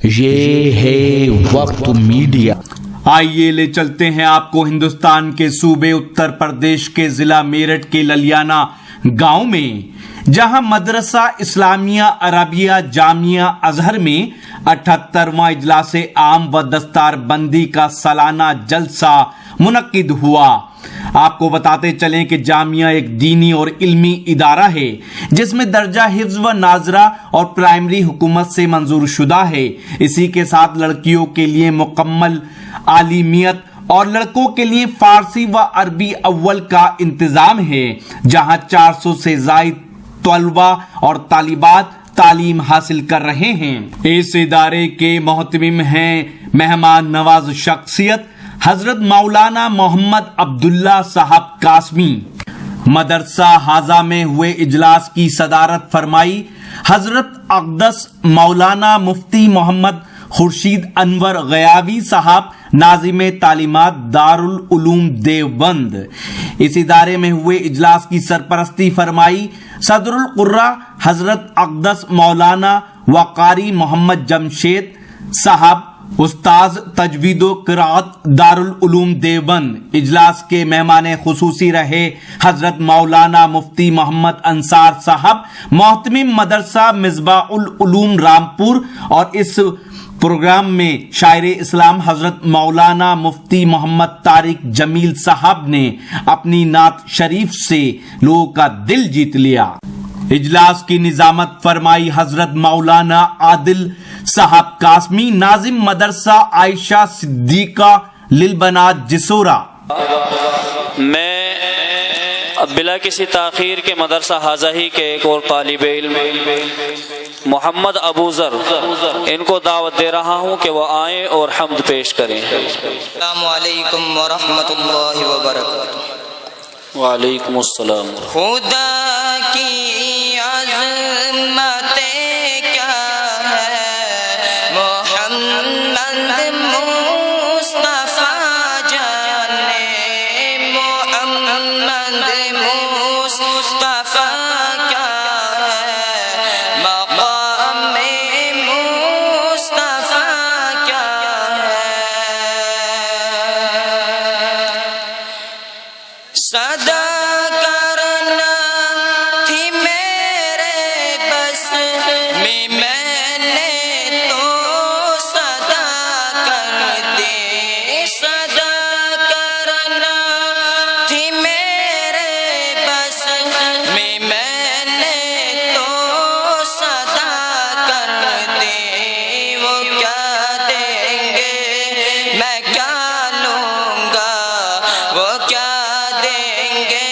یہ ہے وقت میڈیا۔ آئیے لے چلتے ہیں آپ کو ہندوستان کے صوبے اتر پردیش کے ضلع میرٹھ کے للیانہ گاؤں میں، جہاں مدرسہ اسلامیہ عربیہ جامعہ ازہر میں 78واں اجلاس عام و دستار بندی کا سالانہ جلسہ منعقد ہوا۔ آپ کو بتاتے چلیں کہ جامعہ ایک دینی اور علمی ادارہ ہے جس میں درجہ حفظ و ناظرہ اور پرائمری حکومت سے منظور شدہ ہے۔ اسی کے ساتھ لڑکیوں کے لیے مکمل عالمیت اور لڑکوں کے لیے فارسی و عربی اول کا انتظام ہے، جہاں 400 سے زائد طلباء اور طالبات تعلیم حاصل کر رہے ہیں۔ اس ادارے کے محتمم ہیں مہمان نواز شخصیت حضرت مولانا محمد عبداللہ صاحب قاسمی۔ مدرسہ حاضہ میں ہوئے اجلاس کی صدارت فرمائی حضرت اقدس مولانا مفتی محمد خورشید انور غیاوی صاحب، ناظم تعلیمات دارالعلوم دیوبند۔ اس ادارے میں ہوئے اجلاس کی سرپرستی فرمائی صدر القرہ حضرت اقدس مولانا وقاری محمد جمشید صاحب، استاذ تجوید و قرات دارالعلوم دیوبند۔ اجلاس کے مہمان خصوصی رہے حضرت مولانا مفتی محمد انصار صاحب، محتمم مدرسہ مصباح العلوم رامپور، اور اس پروگرام میں شاعر اسلام حضرت مولانا مفتی محمد طارق جمیل صاحب نے اپنی نعت شریف سے لوگوں کا دل جیت لیا۔ اجلاس کی نظامت فرمائی حضرت مولانا عادل صاحب قاسمی، ناظم مدرسہ عائشہ صدیقہ للبنات جسورہ۔ میں بلا کسی تاخیر کے مدرسہ حاضہ ہی کے ایک اور طالب علم محمد ابو ذر، ان کو دعوت دے رہا ہوں کہ وہ آئیں اور حمد پیش کریں۔ السلام علیکم ورحمۃ اللہ وبرکاتہ۔ وعلیکم السلام۔ خدا کی عظمت کیا ہے، محمد مصطفیٰ جانے، محمد مصطفیٰ کیا ہے، مقام مصطفیٰ کیا ہے، صدا کرنا تھی میرے بس میں، میں نے تو صدا کر دی، صدا کرنا تھی میرے بس میں، میں نے تو صدا کر دی، وہ کیا دیں گے میں کیا لوں گا، وہ کیا دیں گے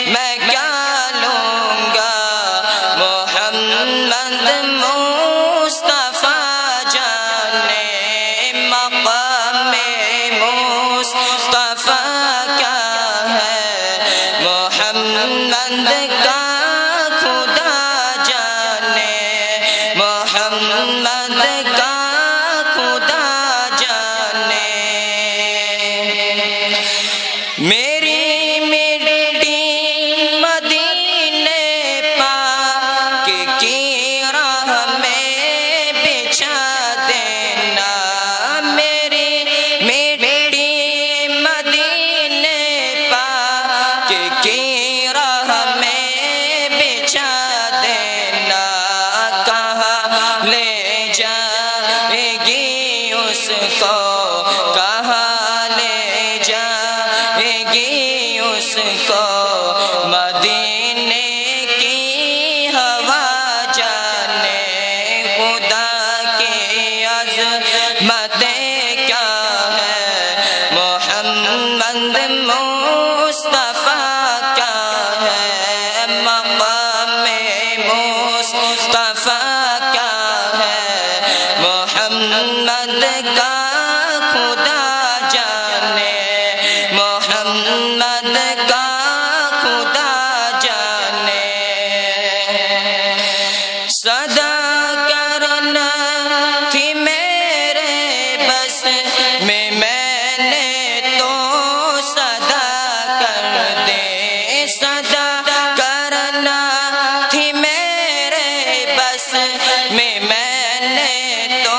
میں کیا لوں گا، محمد مصطفیٰ جانے، مقام مصطفیٰ کیا ہے، محمد کا خدا جانے، محمد کا خدا جانے، میری مٹی مدینے پاک کی راہ میں بچھا دینا، میری مٹی مدینے پاک کی راہ میں بچھا دینا، کہاں لے جائے گی اس کو، کہاں لے جائے گی اس کو، مدینے کی ہوا جانے، خدا کی عظمت کیا ہے، محمد مصطفیٰ کیا ہے، مقام مصطفیٰ کیا ہے، محمد کا خدا جانے، محمد کا خدا جانے، صدا کرنا تھی میرے بس میں، میں نے تو صدا کر دے، صدا کرنا تھی میرے بس میں، میں نے تو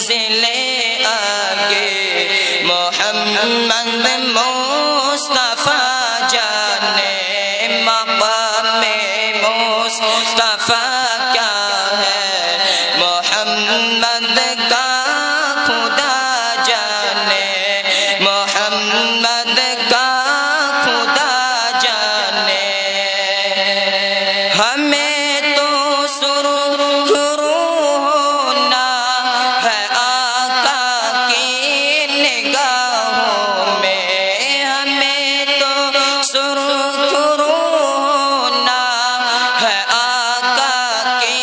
منزل آگے محمد مصطفیٰ جانے مقام مصطفیٰ کیا ہے محمد کا خدا جانے محمد کا خدا جانے ہمیں تو سرخ ہونا ہے آقا کی نگاہوں میں ہمیں تو سرخ ہونا ہے آقا کی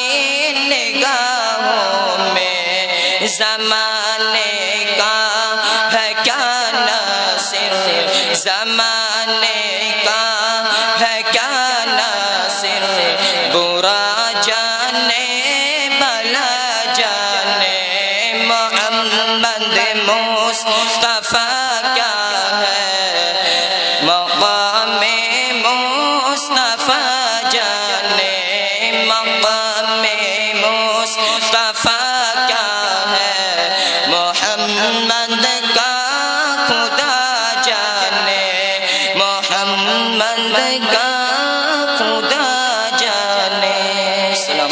نگاہوں میں زمانے کا ہے کیا ناصر زمانے کا ہے کیا ناصر برا جانے بھلا جانے محمد مصطفیٰ کیا ہے مقام مصطفیٰ جانے مقام مصطفیٰ کیا ہے محمد کا خدا جانے محمد کا خدا جانے سلام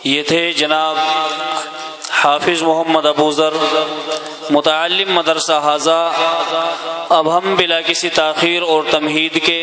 یہ تھے جناب حافظ محمد ابو ذر متعلم مدرسہ حاضہ۔ اب ہم بلا کسی تاخیر اور تمہید کے